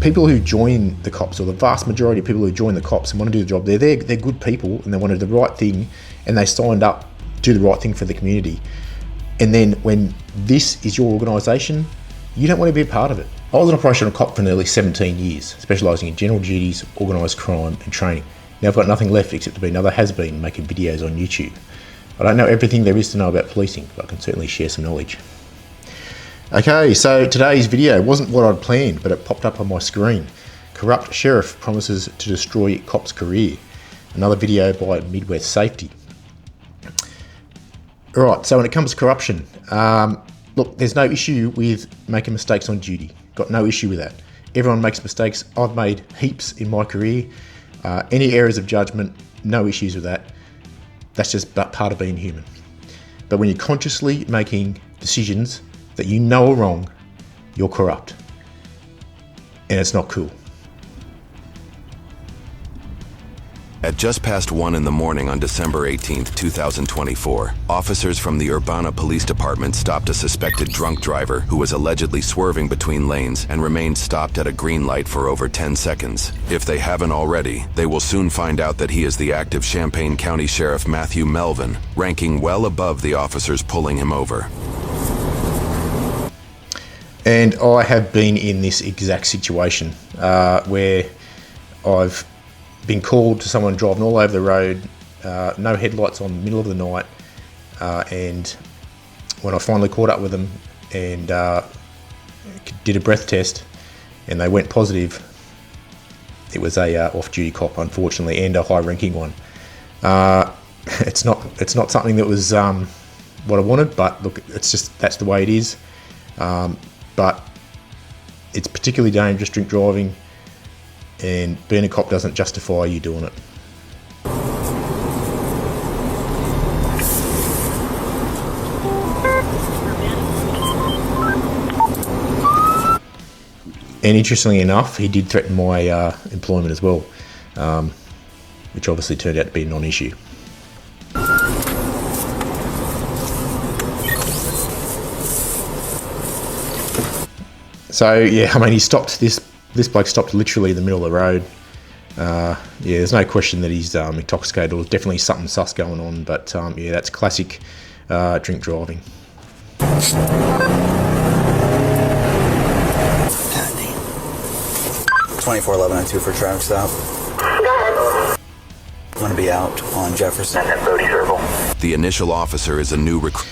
people who join the cops, or the vast majority of people who join the cops and want to do the job, they're good people and they want to do the right thing, and they signed up to do the right thing for the community. And then when this is your organisation, you don't want to be a part of it. I was an operational cop for nearly 17 years, specialising in general duties, organised crime and training. Now I've got nothing left except to be another has-been making videos on YouTube. I don't know everything there is to know about policing, but I can certainly share some knowledge. Okay, so today's video wasn't what I'd planned, but it popped up on my screen. Corrupt sheriff promises to destroy cop's career. Another video by Midwest Safety. Alright, so when it comes to corruption, look, there's no issue with making mistakes on duty. Got no issue with that. Everyone makes mistakes. I've made heaps in my career. Any errors of judgment, no issues with that. That's just part of being human. But when you're consciously making decisions that you know are wrong, you're corrupt. And it's not cool. At just past 1 in the morning on December 18th, 2024, officers from the Urbana Police Department stopped a suspected drunk driver who was allegedly swerving between lanes and remained stopped at a green light for over 10 seconds. If they haven't already, they will soon find out that he is the active Champaign County Sheriff Matthew Melvin, ranking well above the officers pulling him over. And I have been in this exact situation where I've been called to someone driving all over the road, no headlights on, middle of the night, and when I finally caught up with them and did a breath test and they went positive, it was a off-duty cop, unfortunately, and a high-ranking one. It's not something that was what I wanted, but look, that's the way it is. But it's particularly dangerous drink driving, and being a cop doesn't justify you doing it. And interestingly enough, he did threaten my employment as well, which obviously turned out to be a non-issue. So yeah, I mean, he stopped this bloke stopped literally in the middle of the road. Yeah, there's no question that he's intoxicated, or definitely something sus going on. But yeah, that's classic drink driving. 241102 for traffic stop. I'm going to be out on Jefferson. The initial officer is a new recruit.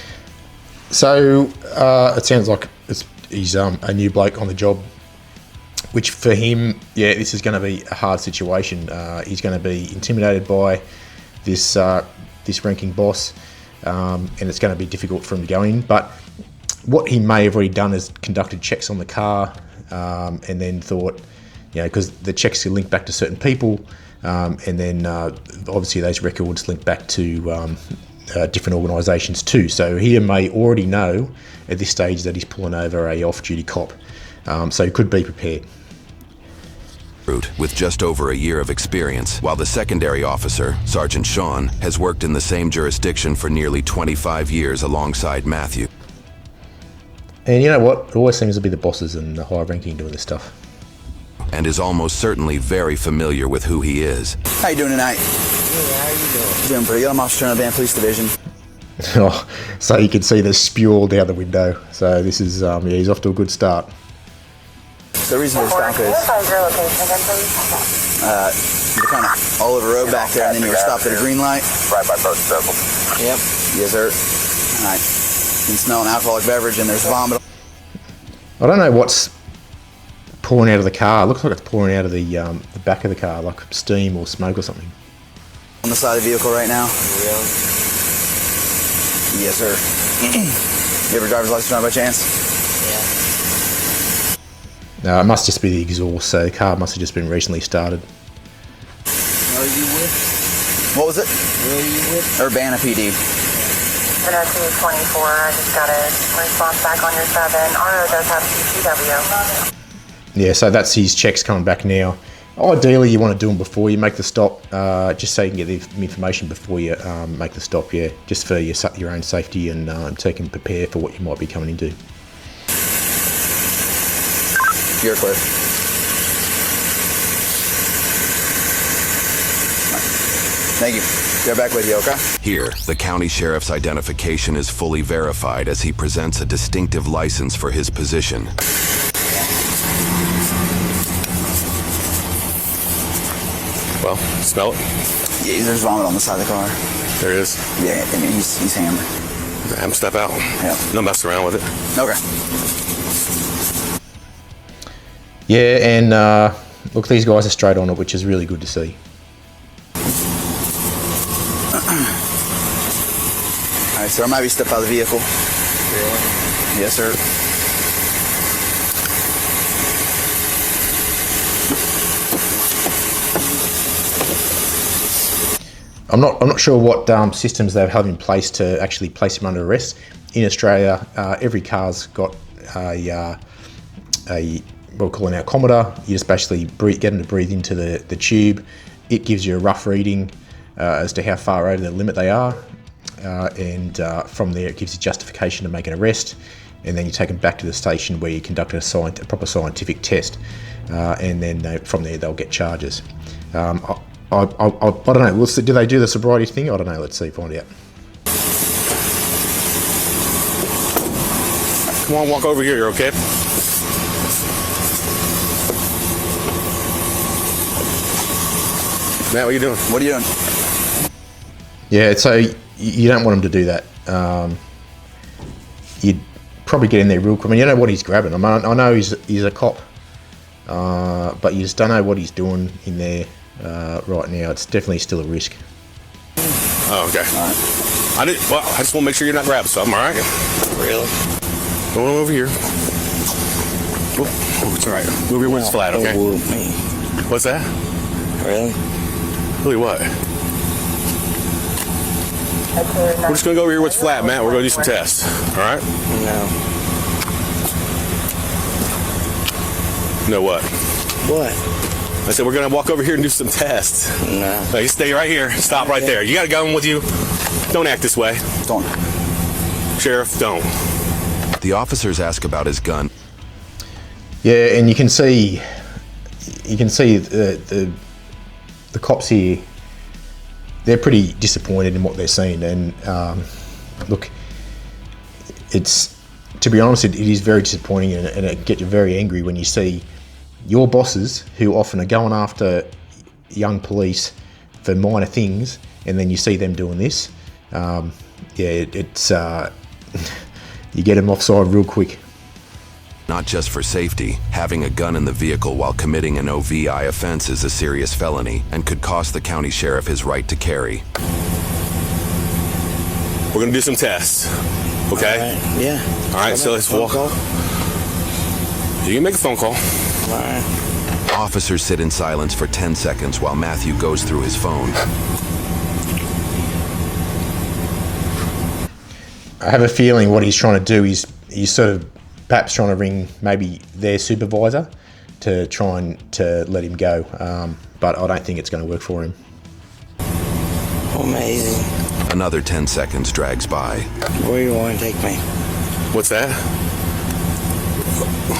So it sounds like he's a new bloke on the job, which for him, yeah, this is going to be a hard situation. He's going to be intimidated by this ranking boss, and it's going to be difficult for him to go in. But what he may have already done is conducted checks on the car, and then thought, you know, because the checks are linked back to certain people, and then obviously those records link back to different organisations too. So he may already know at this stage that he's pulling over a off-duty cop, so he could be prepared. With just over a year of experience, while the secondary officer, Sergeant Sean, has worked in the same jurisdiction for nearly 25 years alongside Matthew. And you know what? It always seems to be the bosses and the higher ranking doing this stuff. And is almost certainly very familiar with who he is. How you doing tonight? Good, how are you doing? Doing pretty good. I'm Officer in the Van Police Division. Oh, so you can see the spew all down the window. So this is, yeah, he's off to a good start. The reason for the stop is you're kind of all over the road back there, and then you were stopped at a green light. Right by both circles. Yep. Yes, sir. All right. You can smell an alcoholic beverage, and there's vomit. I don't know what's pouring out of the car. It looks like it's pouring out of the back of the car, like steam or smoke or something. On the side of the vehicle right now. Really? Yes, sir. You have a driver's license on by chance? Yeah. No, it must just be the exhaust, so the car must have just been recently started. Where are you with? What was it? Where are you with? Urbana PD. NRC 24, I just got a response back on your 7. RO does have CCW. Yeah, so that's his checks coming back now. Ideally, you want to do them before you make the stop, just so you can get the information before you make the stop, yeah, just for your own safety and so you can prepare for what you might be coming into. You're clear. Thank you. They're back with you, okay? Here, the county sheriff's identification is fully verified as he presents a distinctive license for his position. Well, smell it? Yeah, there's vomit on the side of the car. There is. Yeah, I mean, he's hammered. Have him step out. Yeah. No mess around with it. Okay. Yeah, and look, these guys are straight on it, which is really good to see. All right, sir, I might be step out of the vehicle. Really? Yes, sir. I'm not sure what systems they have in place to actually place him under arrest. In Australia, every car's got a what we call an alcometer. You just basically get them to breathe into the tube. It gives you a rough reading as to how far over the limit they are, and from there it gives you justification to make an arrest, and then you take them back to the station where you conduct a proper scientific test, and then from there they'll get charges. I don't know. Do they do the sobriety thing? I don't know. Let's see. Find out. Come on, walk over here. You're okay? Matt, what are you doing? What are you doing? Yeah, so you don't want him to do that. You'd probably get in there real quick. I mean, you know what he's grabbing. I mean, I know he's a cop, but you just don't know what he's doing in there right now. It's definitely still a risk. Oh, okay. All right. I just want to make sure you're not grabbing something, all right? Really? Going over here. Oh, it's all right. Move your wings flat, okay? Oh, me. What's that? Really? Really what? We're just going to go over here where it's flat, Matt. We're going to do some tests, all right? No. No what? What? I said we're going to walk over here and do some tests. No. So you stay right here. Stop right there. You got a gun with you? Don't act this way. Don't. Sheriff, don't. The officers ask about his gun. Yeah, and you can see the cops here. They're pretty disappointed in what they're seeing, and look, it's, to be honest, it is very disappointing, and it gets you very angry when you see your bosses, who often are going after young police for minor things, and then you see them doing this. It's you get them offside real quick. Not just for safety, having a gun in the vehicle while committing an OVI offense is a serious felony and could cost the county sheriff his right to carry. We're going to do some tests, okay? All right. Yeah. All right, so let's walk. Call? You can make a phone call. All right. Officers sit in silence for 10 seconds while Matthew goes through his phone. I have a feeling what he's trying to do is he's sort of perhaps trying to ring maybe their supervisor to try and to let him go, but I don't think it's going to work for him. Amazing. Another 10 seconds drags by. Where do you want to take me? What's that?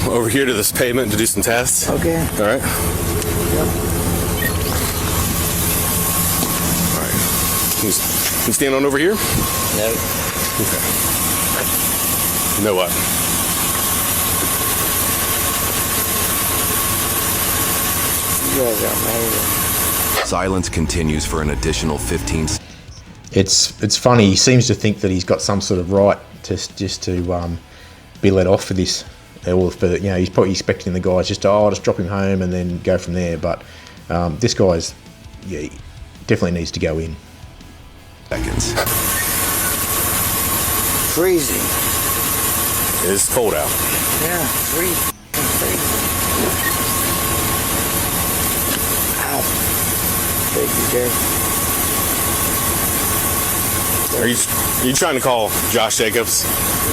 Over here to this pavement to do some tests. Okay. All right. All right. Can you stand on over here? No. Okay. You know what? You guys are amazing. Silence continues for an additional 15 seconds. It's funny. He seems to think that he's got some sort of right to just to be let off for this, or for, you know, he's probably expecting the guys just to I'll just drop him home and then go from there. But this guy's he definitely needs to go in. Seconds. Freezing. It's cold out. Yeah, freezing. Ow. Thank you, Jerry. Are you trying to call Josh Jacobs?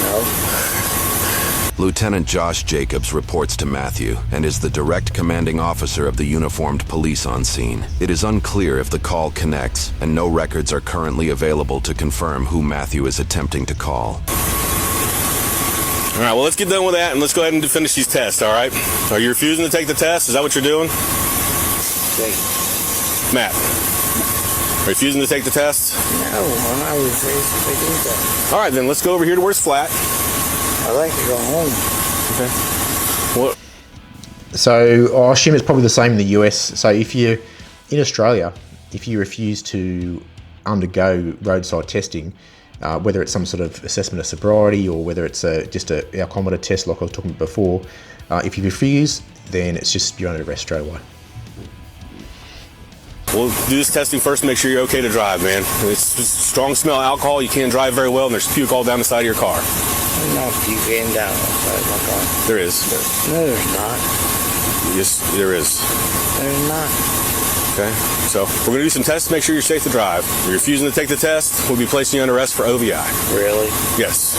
No. Lieutenant Josh Jacobs reports to Matthew and is the direct commanding officer of the uniformed police on scene. It is unclear if the call connects, and no records are currently available to confirm who Matthew is attempting to call. All right, well, let's get done with that, and let's go ahead and finish these tests, all right? Are you refusing to take the test? Is that what you're doing? Jake. Matt. Refusing to take the test? No, I'm not refusing to do that. All right, then let's go over here to where it's flat. I like to go home. Okay. What? So I assume it's probably the same in the US. So if you're in Australia, if you refuse to undergo roadside testing, whether it's some sort of assessment of sobriety or whether it's just a alcometer test like I was talking about before, if you refuse, then it's just you're under arrest straight away. We'll do this testing first to make sure you're okay to drive, man. It's just strong smell of alcohol. You can't drive very well, and there's puke all down the side of your car. I'm not puking down outside my car. There is. No, there's not. Yes, there is. There's not. Okay, so we're going to do some tests to make sure you're safe to drive. If you're refusing to take the test, we'll be placing you under arrest for OVI. Really? Yes.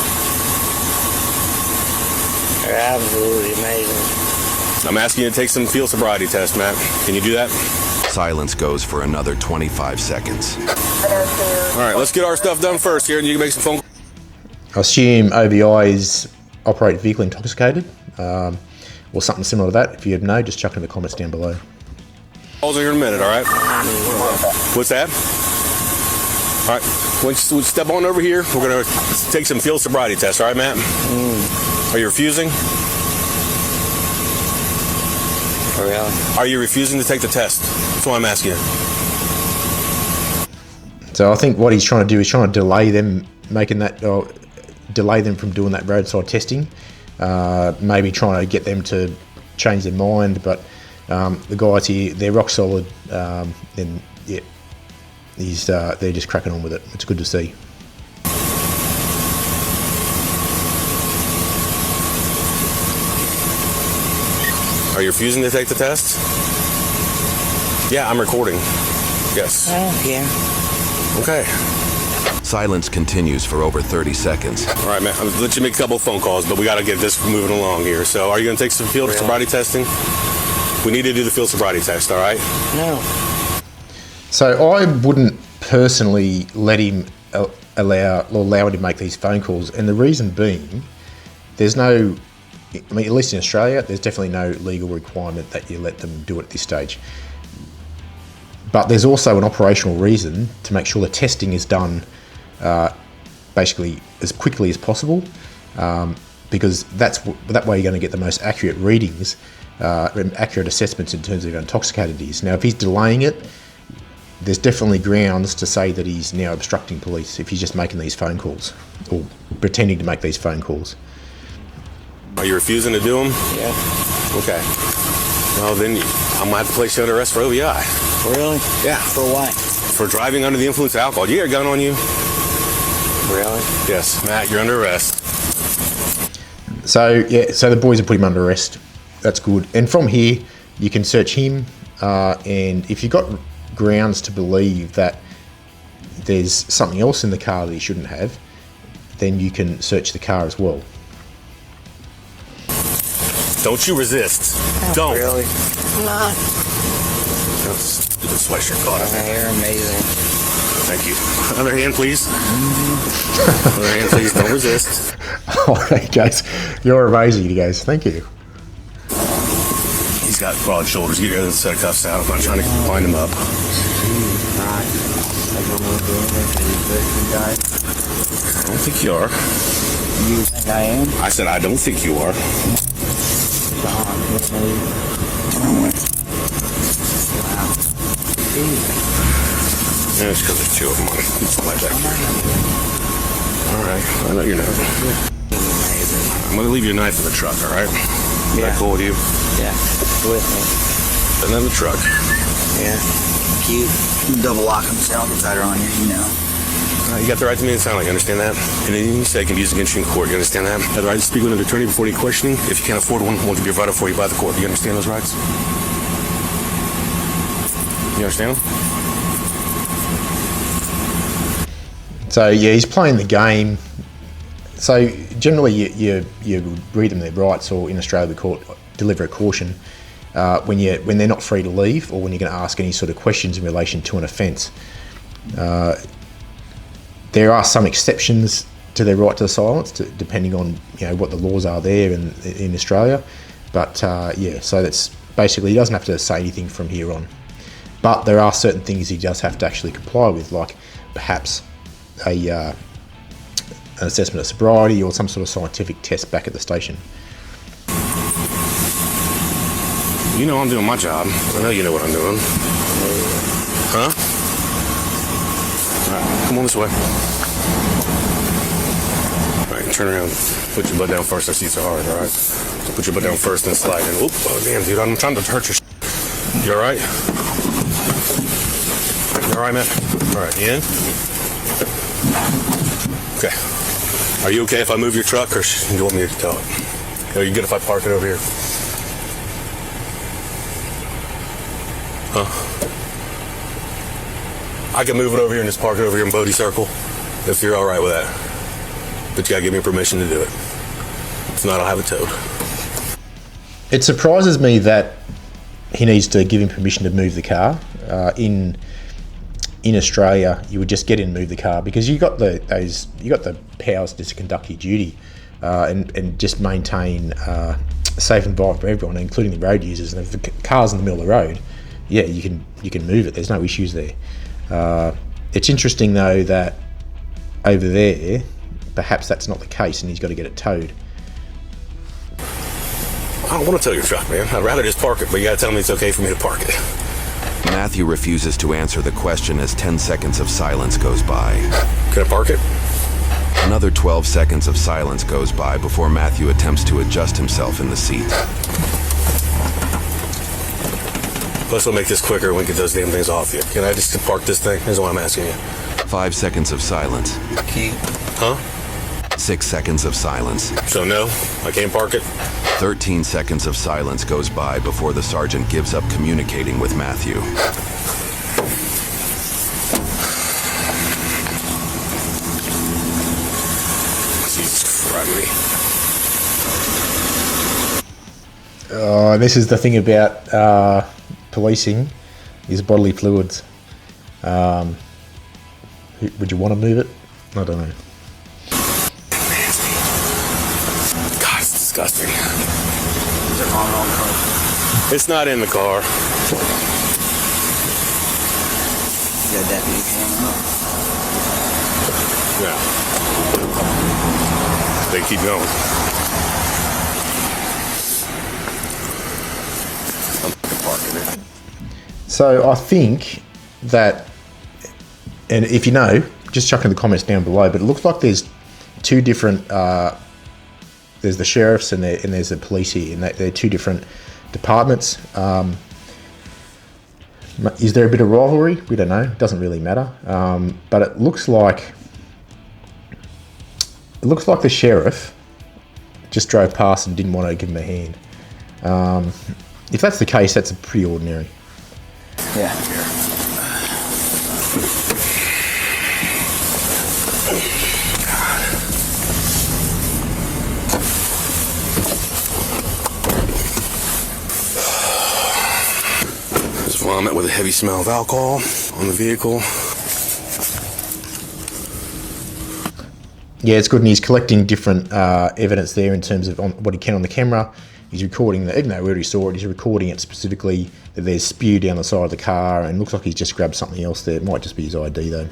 They're absolutely amazing. I'm asking you to take some field sobriety test, Matt. Can you do that? Silence goes for another 25 seconds. All right, let's get our stuff done first here, and you can make some phone calls. I assume OVI is operate vehicle intoxicated, or something similar to that. If you know, just chuck it in the comments down below. Calls here in a minute, all right? What's that? All right, once we step on over here, we're going to take some field sobriety tests, all right, Matt? Are you refusing? Really? Are you refusing to take the test? That's what I'm asking you. So I think what he's trying to do is trying to delay them making that, or delay them from doing that roadside testing. Maybe trying to get them to change their mind, but the guys here, they're rock solid. Then yeah, they're just cracking on with it. It's good to see. Are you refusing to take the test? Yeah, I'm recording. Yes. I don't care. Okay. Silence continues for over 30 seconds. All right, man. I'll let you make a couple of phone calls, but we got to get this moving along here. So are you going to take some field sobriety testing? We need to do the field sobriety test, all right? No. So I wouldn't personally let him allow him to make these phone calls, and the reason being, there's no, I mean, at least in Australia, there's definitely no legal requirement that you let them do it at this stage. But there's also an operational reason to make sure the testing is done basically as quickly as possible, because that way you're going to get the most accurate readings, accurate assessments in terms of how intoxicated he is. Now, if he's delaying it, there's definitely grounds to say that he's now obstructing police if he's just making these phone calls or pretending to make these phone calls. Are you refusing to do them? Yeah. Okay. Well, then I'm going to have to place you under arrest for OVI. Really? Yeah. For what? For driving under the influence of alcohol. You got a gun on you? Really? Yes. Matt, you're under arrest. So, yeah, so the boys have put him under arrest. That's good. And from here, you can search him, and if you've got grounds to believe that there's something else in the car that he shouldn't have, then you can search the car as well. Don't you resist. Don't. Really? Not. Stupid sweatshirt caught us. You're amazing. Thank you. Other hand, please. Other hand, please. Don't resist. All right, guys. You're amazing, you guys. Thank you. He's got broad shoulders. Get the set of cuffs out. I'm not trying to wind him up. I don't think you are. You think I am? I said I don't think you are. Yeah, it's because there's two of them on it. It's like that. Alright, I know you're not. I'm going to leave your knife in the truck, alright? Is that cool with you? Yeah, with me. And then the truck. Yeah. Cute. Double lock them, sound get tighter on you, you know. You got the right to remain silent, you understand that? And anything you say can be used against you in court, you understand that? You have the right to speak with an attorney before any questioning. If you can't afford one, won't be provided for you by the court. Do you understand those rights? You understand them? So, yeah, he's playing the game. So, generally, you read them their rights, or in Australia we call it deliver a caution, when they're not free to leave, or when you're going to ask any sort of questions in relation to an offence. There are some exceptions to their right to silence, depending on what the laws are there in Australia. But yeah, so that's basically, he doesn't have to say anything from here on. But there are certain things he does have to actually comply with, like perhaps an assessment of sobriety or some sort of scientific test back at the station. You know I'm doing my job. I know you know what I'm doing. Huh? All right, come on this way. All right, turn around. Put your butt down first. Our seats are hard, all right? So put your butt down first and slide in. Oop, oh, damn, dude, I'm trying to hurt your You all right? You all right, man? All right, you in? Okay. Are you okay if I move your truck, or do you want me to tow it? Are you good if I park it over here? Huh? I can move it over here and just park it over here in Bodie Circle, if you're all right with that. But you gotta give me permission to do it. If not, I'll have it towed. It surprises me that he needs to give him permission to move the car. In Australia, you would just get in and move the car because you got the powers just to conduct your duty and just maintain a safe environment for everyone, including the road users. And if the car's in the middle of the road, yeah, you can move it. There's no issues there. It's interesting though that over there, perhaps that's not the case, and he's got to get it towed. I don't want to tow your truck, man. I'd rather just park it, but you gotta tell me it's okay for me to park it. Matthew refuses to answer the question as 10 seconds of silence goes by. Can I park it? Another 12 seconds of silence goes by before Matthew attempts to adjust himself in the seat. Let's make this quicker and we get those damn things off you. Can I just park this thing? Is what I'm asking you. 5 seconds of silence. Huh? 6 seconds of silence. So no, I can't park it? 13 seconds of silence goes by before the sergeant gives up communicating with Matthew. Jesus Christ. And this is the thing about policing, is bodily fluids. Would you want to move it? I don't know. God, it's disgusting. It's not in the car. You got deputy coming up. Yeah. They keep going. I'm parking it. So I think that, and if you know, just chuck in the comments down below, but it looks like there's two different, there's the sheriffs and there's the police here, and they're two different departments. Is there a bit of rivalry? We don't know. It doesn't really matter. But it looks like the sheriff just drove past and didn't want to give him a hand. If that's the case, that's pretty ordinary. Yeah. There's vomit with a heavy smell of alcohol on the vehicle. Yeah, it's good, and he's collecting different evidence there in terms of what he can on the camera. He's recording even though we already saw it, he's recording it specifically that there's spew down the side of the car, and looks like he's just grabbed something else there. It might just be his ID though.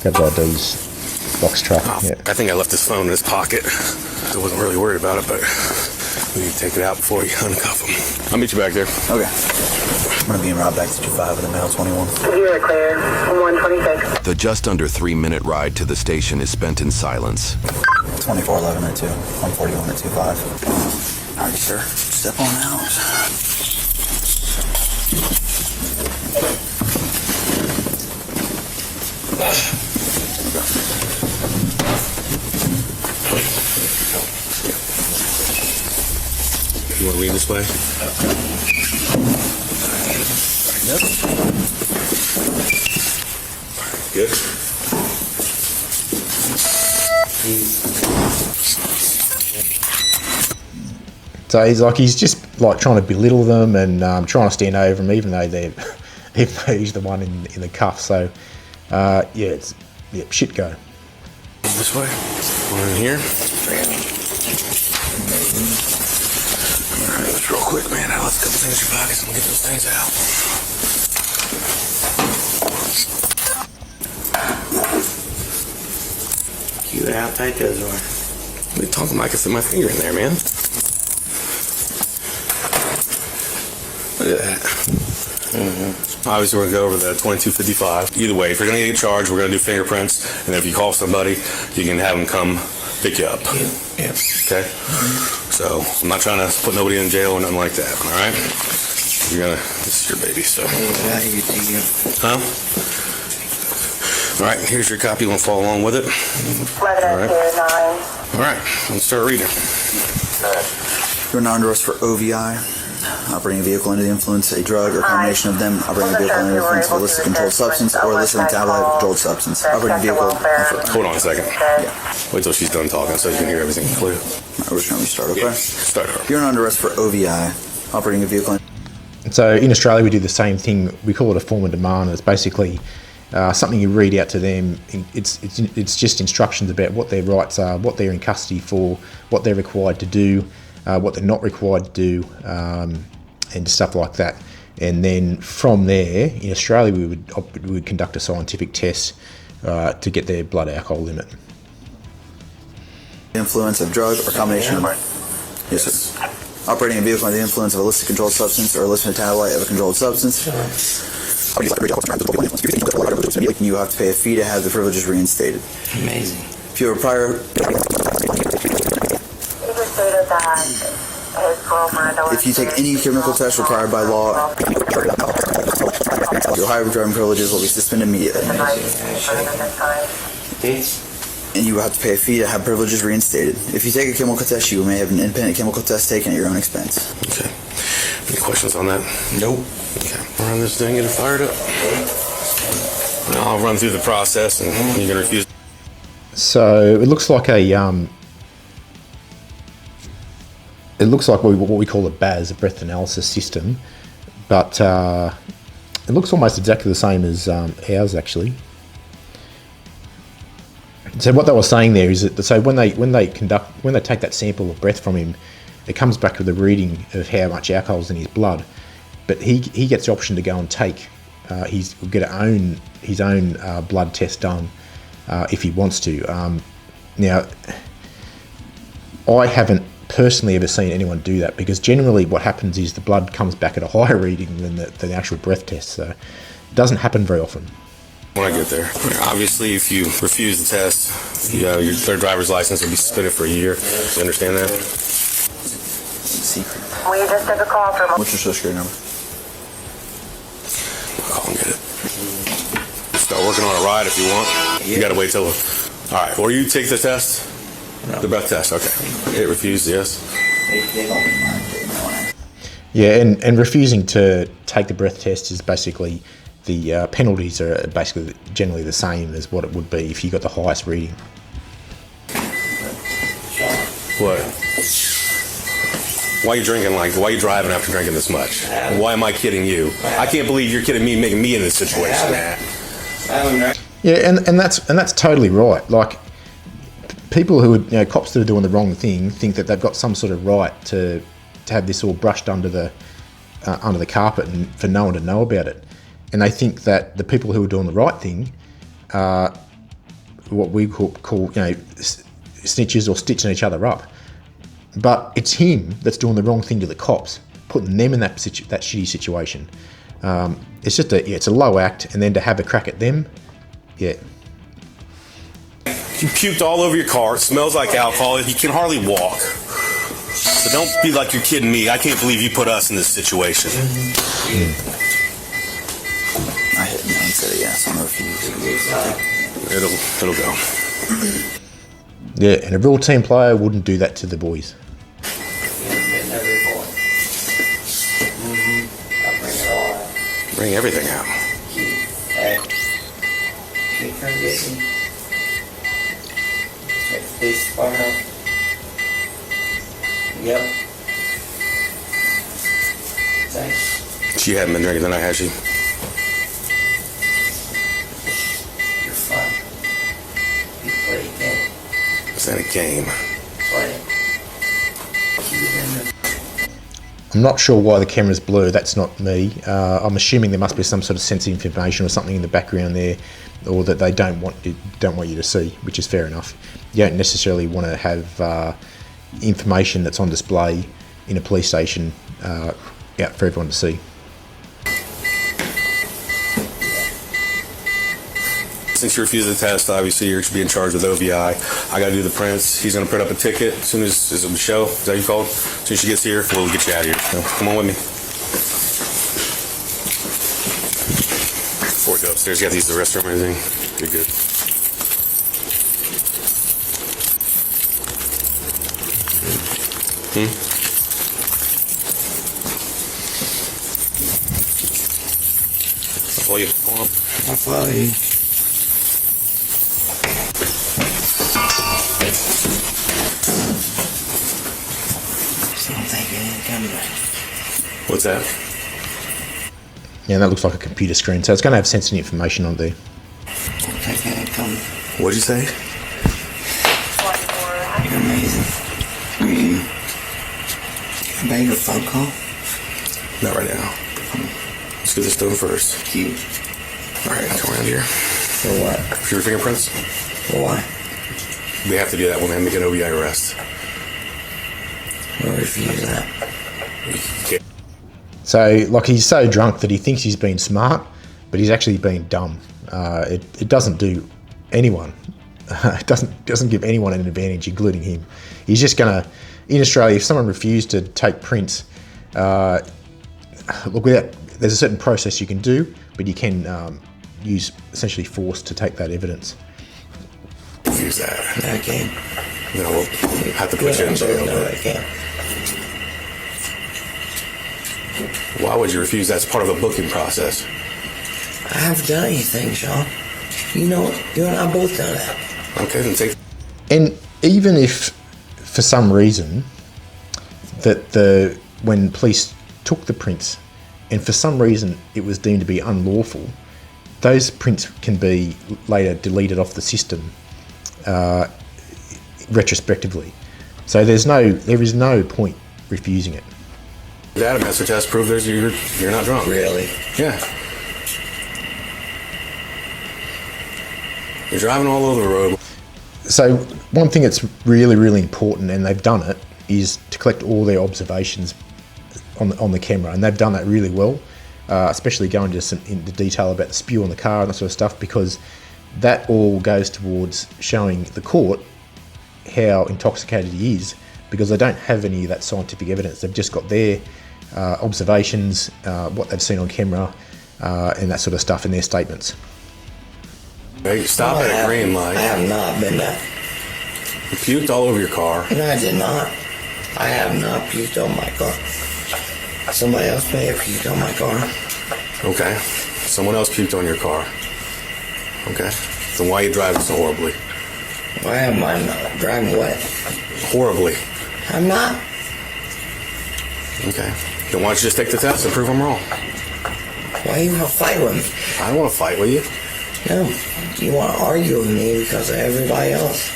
Grabs ID's box truck. Yeah. I think I left his phone in his pocket. I wasn't really worried about it, but we need to take it out before you uncuff him. I'll meet you back there. Okay. I'm gonna be in route back to 25 with the mail 21. You're clear. 126. The just under 3-minute ride to the station is spent in silence. 2411 or 2. 141 or 25. All right, sir. Step on out. You want to lean this way? Yep. Good. So he's just like trying to belittle them and trying to stand over them, even though he's the one in the cuff. So it's shit go. This way. One in here. Alright, let's real quick, man. Let's couple things in your pockets and we'll get those things out. Cute how tight those are. What are you talking about? I can fit my finger in there, man. Look at that. Obviously, we're going to go over the 2255. Either way, if you're going to get charged, we're going to do fingerprints. And if you call somebody, you can have them come pick you up. Yeah. Okay? So, I'm not trying to put nobody in jail or nothing like that. All right? You're going to, this is your baby, so. Yeah, you. Huh? All right, here's your copy. You want to follow along with it? 11-9. All right, let's start reading. You're now under arrest for OVI, operating a vehicle under the influence of a drug or combination of them, operating a vehicle under the influence of a illicit controlled substance or illicit metabolite of a controlled substance. Operating a vehicle. Hold on a second. Wait till she's done talking so you can hear everything clear. We're just going to restart, okay? Start over. You're under arrest for OVI, operating a vehicle. So in Australia, we do the same thing. We call it a form of demand. It's basically something you read out to them. It's just instructions about what their rights are, what they're in custody for, what they're required to do, what they're not required to do, and stuff like that. And then from there, in Australia, we would conduct a scientific test to get their blood alcohol limit. Influence of drug or combination of. Yes, sir. Operating a vehicle under the influence of a illicit controlled substance or illicit metabolite of a controlled substance. You have to pay a fee to have the privileges reinstated. Amazing. If you have a prior. If you take any chemical test required by law, your higher driving privileges will be suspended immediately. And you will have to pay a fee to have privileges reinstated. If you take a chemical test, you may have an independent chemical test taken at your own expense. Okay. Any questions on that? Nope. Okay. Run this thing, get it fired up. And I'll run through the process and you can refuse. So it looks like what we call a BAS, a breath analysis system, but it looks almost exactly the same as ours actually. So what they were saying there is that when they take that sample of breath from him, it comes back with a reading of how much alcohol's in his blood, but he gets the option to go and take his own blood test done if he wants to. Now, I haven't personally ever seen anyone do that, because generally what happens is the blood comes back at a higher reading than the actual breath test, so it doesn't happen very often. When I get there, obviously, if you refuse the test, your third driver's license will be suspended for a year. You understand that? Secret. We just took a call from. What's your social security number? I'll call and get it. Start working on a ride if you want. You gotta wait till. All right. Or you take the test. No. The breath test. Okay. It refused. Yes. Yeah, and refusing to take the breath test is basically. The penalties are basically generally the same as what it would be if you got the highest reading. What? Why are you drinking why are you driving after drinking this much? Why am I kidding you? I can't believe you're kidding me, making me in this situation, man. Yeah, and that's totally right. Like, people who are, cops that are doing the wrong thing think that they've got some sort of right to have this all brushed under the carpet and for no one to know about it. And they think that the people who are doing the right thing are what we call snitches or stitching each other up. But it's him that's doing the wrong thing to the cops, putting them in that shitty situation. It's just it's a low act, and then to have a crack at them, yeah. You puked all over your car. It smells like alcohol. You can hardly walk. So don't be like you're kidding me. I can't believe you put us in this situation. I hit no instead of yes on the refuse. It'll go. Yeah, and a real team player wouldn't do that to the boys. Bring everything out. Hey, can you come get me? At the police department? Yep. Thanks. She hadn't been drinking tonight, has she? You're fun. You play a game. Is that a game? Play. I'm not sure why the camera's blue. That's not me. I'm assuming there must be some sort of sensitive information or something in the background there, or that they don't want you to see, which is fair enough. You don't necessarily want to have information that's on display in a police station out for everyone to see. Since you refused the test, obviously you're being charged with OVI. I got to do the prints. He's going to print up a ticket as soon as Michelle, is that what you called? As soon as she gets here, we'll get you out of here. So come on with me. Before we go upstairs, you got to use the restroom and everything. You're good. I'll follow you. Come on. I'll follow you. What's that? Yeah, that looks like a computer screen, so it's going to have sensitive information on there. What'd you say? You're amazing. Can I make a phone call? Not right now. Let's get this done first. Cute. All right, come around here. For what? For your fingerprints? For why? We have to do that when they make an OVI arrest. I'll refuse that. Okay. So, like, he's so drunk that he thinks he's been smart, but he's actually been dumb. It doesn't do anyone. It doesn't give anyone an advantage, including him. He's just gonna, in Australia, if someone refused to take prints, look, there's a certain process you can do, but you can use essentially force to take that evidence. Use that. I can't. Then we'll have to put you in jail. No, I can't. Why would you refuse? That's part of the booking process. I haven't done anything, Sean. You know, you and I both done that. Okay, then take. And even if, for some reason, that when police took the prints, and for some reason it was deemed to be unlawful, those prints can be later deleted off the system retrospectively. So there is no point refusing it. That a master test proved you're not drunk. Really? Yeah. You're driving all over the road. So one thing that's really, really important, and they've done it, is to collect all their observations on the camera, and they've done that really well, especially going into detail about the spew on the car and that sort of stuff, because that all goes towards showing the court how intoxicated he is, because they don't have any of that scientific evidence. They've just got their observations, what they've seen on camera, and that sort of stuff in their statements. Hey, stop at a green light. I have not been that. You puked all over your car. No, I did not. I have not puked on my car. Somebody else may have puked on my car. Okay. Someone else puked on your car. Okay. Then why are you driving so horribly? Why am I not driving wet? Horribly. I'm not. Okay. Then why don't you just take the test and prove I'm wrong? Why you want to fight with me? I don't want to fight with you. No, you want to argue with me because of everybody else.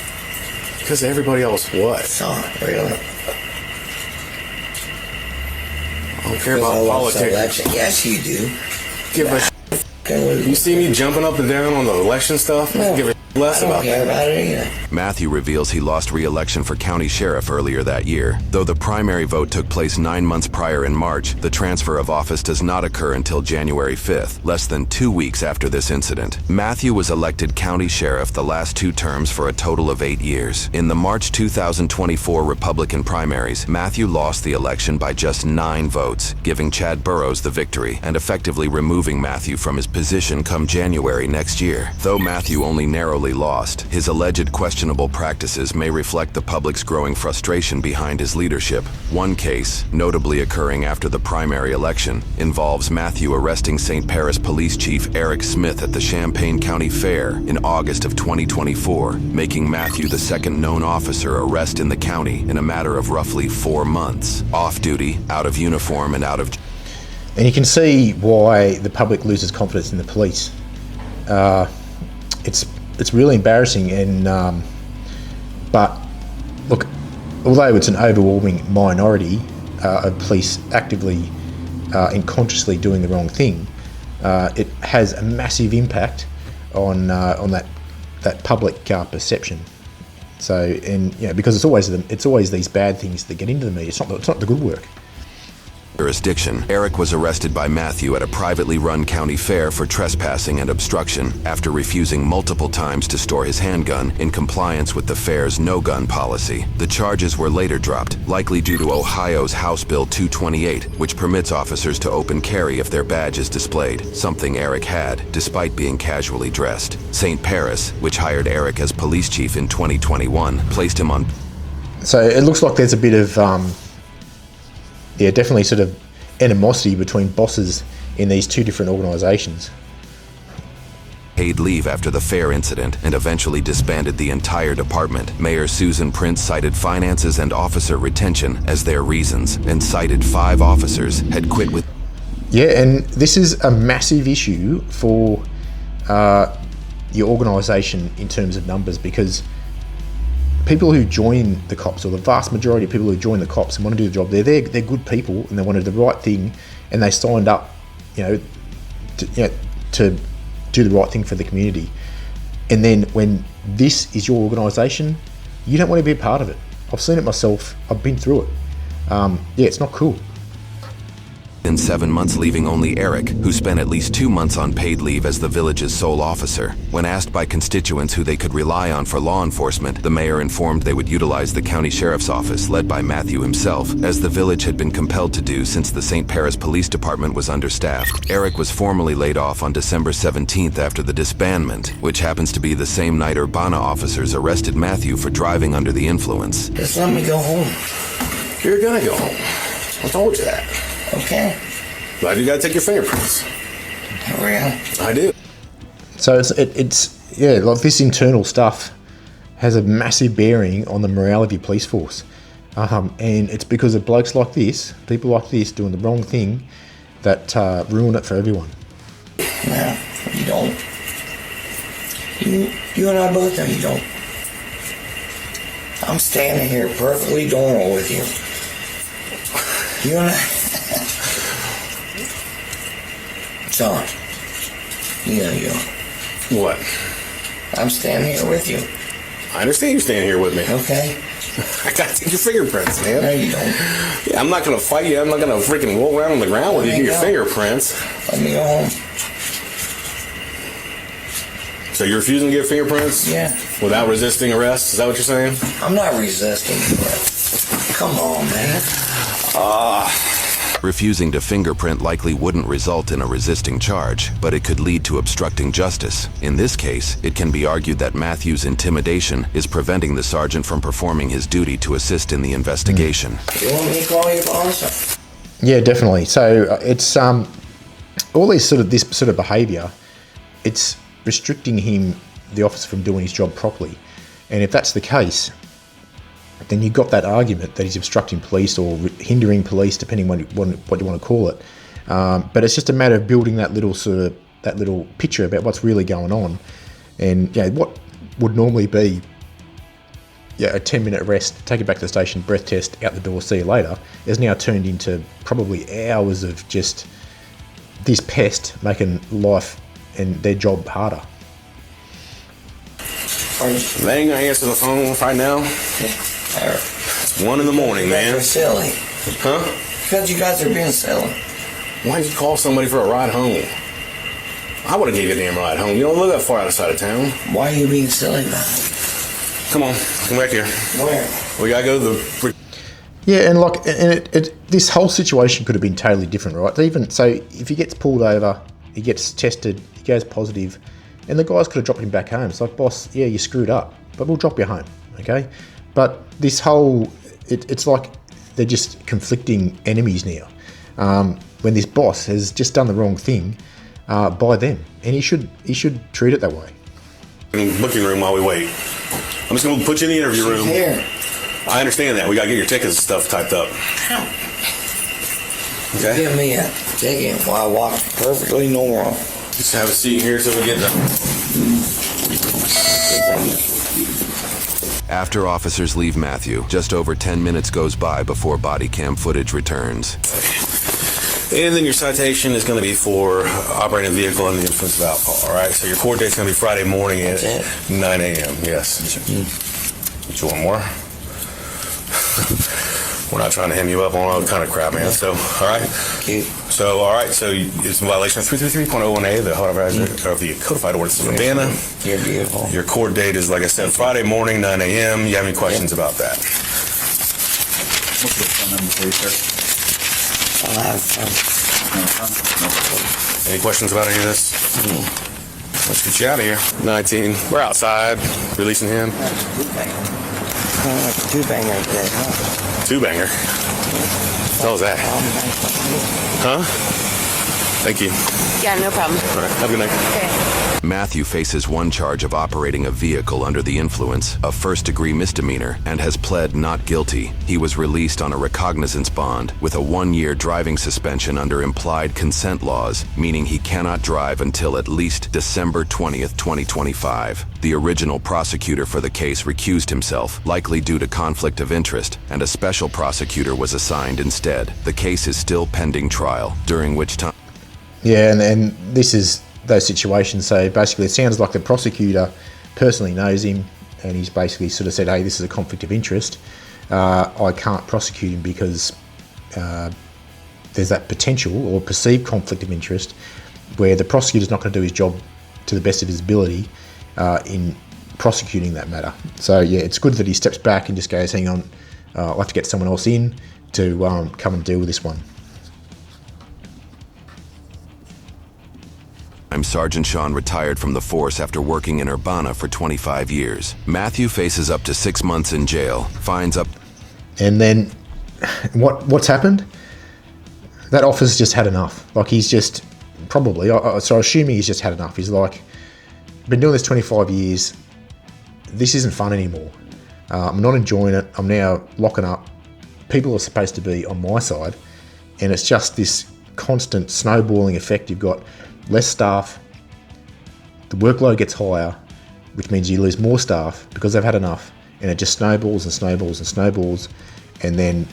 Because everybody else what? Son, really? I don't care about politics. Election. Yes, you do. Give a You see me jumping up and down on the election stuff? No, Give a less I don't about care about it either. Matthew reveals he lost re-election for county sheriff earlier that year. Though the primary vote took place 9 months prior in March, the transfer of office does not occur until January 5th, less than 2 weeks after this incident. Matthew was elected county sheriff the last 2 terms for a total of 8 years. In the March 2024 Republican primaries, Matthew lost the election by just 9 votes, giving Chad Burrows the victory and effectively removing Matthew from his position come January next year. Though Matthew only narrowly lost, his alleged questionable practices may reflect the public's growing frustration behind his leadership. One case, notably occurring after the primary election, involves Matthew arresting St. Paris Police Chief Eric Smith at the Champaign County Fair in August of 2024, making Matthew the second known officer arrested in the county in a matter of roughly 4 months. Off-duty, out of uniform, and out of... And you can see why the public loses confidence in the police. It's really embarrassing, and but look, although it's an overwhelming minority, of police actively and consciously doing the wrong thing, it has a massive impact on that public perception. So, and because it's always these bad things that get into the media. It's not the good work. Jurisdiction, Eric was arrested by Matthew at a privately run county fair for trespassing and obstruction after refusing multiple times to store his handgun in compliance with the fair's no-gun policy. The charges were later dropped, likely due to Ohio's House Bill 228, which permits officers to open carry if their badge is displayed, something Eric had, despite being casually dressed. St. Paris, which hired Eric as police chief in 2021, placed him on... So it looks like there's a bit of... definitely sort of animosity between bosses in these two different organisations. Paid leave after the fair incident and eventually disbanded the entire department. Mayor Susan Prince cited finances and officer retention as their reasons and cited 5 officers had quit with... Yeah, and this is a massive issue for your organisation in terms of numbers, because people who join the cops, or the vast majority of people who join the cops and want to do the job, they're good people and they want to do the right thing, and they signed up, to do the right thing for the community. And then when this is your organisation, you don't want to be a part of it. I've seen it myself. I've been through it. It's not cool. In 7 months, leaving only Eric, who spent at least 2 months on paid leave as the village's sole officer. When asked by constituents who they could rely on for law enforcement, the mayor informed they would utilize the county sheriff's office, led by Matthew himself, as the village had been compelled to do since the St. Paris Police Department was understaffed. Eric was formally laid off on December 17th after the disbandment, which happens to be the same night Urbana officers arrested Matthew for driving under the influence. Just let me go home. You're gonna go home. I told you that. Okay. But you gotta take your fingerprints. Really? I do. So it's like this internal stuff has a massive bearing on the morale of your police force, and it's because of blokes like this, people like this doing the wrong thing, that ruin it for everyone. No, you don't. You and I both know you don't. I'm standing here perfectly normal with you. You and I... John, you know you are. What? I'm standing here with you. I understand you're standing here with me. Okay? I gotta take your fingerprints, man. No, you don't. Yeah, I'm not gonna fight you. I'm not gonna freaking roll around on the ground with you to get your fingerprints. Let me go home. So you're refusing to get fingerprints? Yeah. Without resisting arrest? Is that what you're saying? I'm not resisting. Come on, man. Refusing to fingerprint likely wouldn't result in a resisting charge, but it could lead to obstructing justice. In this case, it can be argued that Matthew's intimidation is preventing the sergeant from performing his duty to assist in the investigation. You want me to call you boss? Yeah, definitely. So it's all this sort of behaviour. It's restricting the officer, from doing his job properly. And if that's the case, then you've got that argument that he's obstructing police or hindering police, depending on what you want to call it. But it's just a matter of building that little picture about what's really going on. And what would normally be a 10-minute rest, take it back to the station, breath test, out the door, see you later, is now turned into probably hours of just this pest making life and their job harder. They ain't gonna answer the phone right now. It's 1 in the morning, man. You're silly. Huh? Because you guys are being silly. Why'd you call somebody for a ride home? I would've gave you a damn ride home. You don't live that far outside of town. Why are you being silly about it? Come on, come back here. Where? We gotta go to the... Yeah, and this whole situation could have been totally different, right? Even so, if he gets pulled over, he gets tested, he goes positive, and the guys could have dropped him back home. It's like, boss, yeah, you screwed up, but we'll drop you home, okay? But this whole, it's like they're just conflicting enemies now. When this boss has just done the wrong thing by them, and he should treat it that way. In the booking room while we wait. I'm just gonna put you in the interview room. Here. I understand that. We gotta get your tickets and stuff typed up. Okay? Give me a ticket while I walk perfectly normal. Just have a seat here till we get done. After officers leave Matthew, just over 10 minutes goes by before body cam footage returns. And then your citation is going to be for operating a vehicle under the influence of alcohol, all right? So your court date's going to be Friday morning at 9 a.m., yes. Get you one more. We're not trying to hem you up on all kind of crap, man. So, all right. So, all right. So, it's in violation of 333.01A, the of the codified ordinance of Urbana. You're beautiful. Your court date is, like I said, Friday morning, 9 a.m. You have any questions about that? What's the phone number for you, sir? I'll have fun. Any questions about any of this? Let's get you out of here. 19. We're outside, releasing him. Two-banger today, huh? Two-banger? What was that? Huh? Thank you. Yeah, no problem. All right. Have a good night. Okay. Matthew faces one charge of operating a vehicle under the influence, a first-degree misdemeanor, and has pled not guilty. He was released on a recognizance bond with a 1-year driving suspension under implied consent laws, meaning he cannot drive until at least December 20th, 2025. The original prosecutor for the case recused himself, likely due to conflict of interest, and a special prosecutor was assigned instead. The case is still pending trial, during which time... Yeah, and this is those situations. So basically it sounds like the prosecutor personally knows him, and he's basically sort of said, hey, this is a conflict of interest. I can't prosecute him because there's that potential or perceived conflict of interest where the prosecutor's not going to do his job to the best of his ability in prosecuting that matter. So yeah, it's good that he steps back and just goes, hang on, I'll have to get someone else in to come and deal with this one. Sergeant Sean retired from the force after working in Urbana for 25 years. Matthew faces up to 6 months in jail, fines up... And then what's happened? That officer's just had enough. Like, he's just probably, so assuming he's just had enough. He's like, been doing this 25 years. This isn't fun anymore. I'm not enjoying it. I'm now locking up. People are supposed to be on my side. And it's just this constant snowballing effect. You've got less staff, the workload gets higher, which means you lose more staff because they've had enough, and it just snowballs and snowballs and snowballs, and then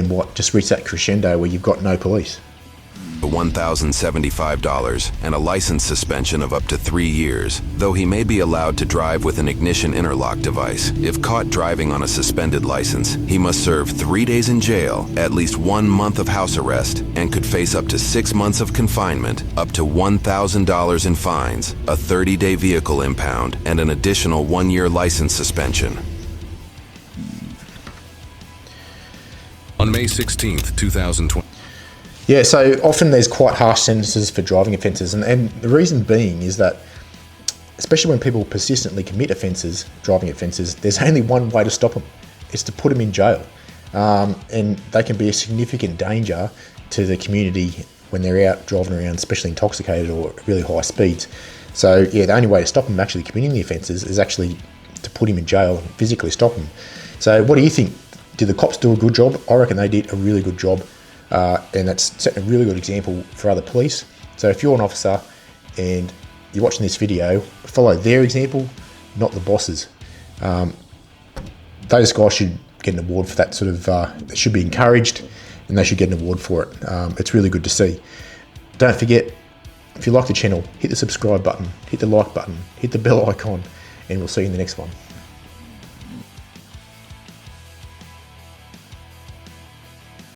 what? Just reach that crescendo where you've got no police. $1,075 and a license suspension of up to 3 years, though he may be allowed to drive with an ignition interlock device. If caught driving on a suspended license, he must serve 3 days in jail, at least 1 month of house arrest, and could face up to 6 months of confinement, up to $1,000 in fines, a 30-day vehicle impound, and an additional 1-year license suspension. On May 16th, 2020. Yeah, so often there's quite harsh sentences for driving offences, and the reason being is that, especially when people persistently commit offences, driving offences, there's only one way to stop them. It's to put them in jail. And they can be a significant danger to the community when they're out driving around, especially intoxicated or really high speeds. So yeah, the only way to stop them actually committing the offences is actually to put him in jail and physically stop him. So what do you think? Did the cops do a good job? I reckon they did a really good job. And that's setting a really good example for other police. So if you're an officer and you're watching this video, follow their example, not the boss's. Those guys should get an award for that sort of, they should be encouraged, and they should get an award for it. It's really good to see. Don't forget, if you like the channel, hit the subscribe button, hit the like button, hit the bell icon, and we'll see you in the next one.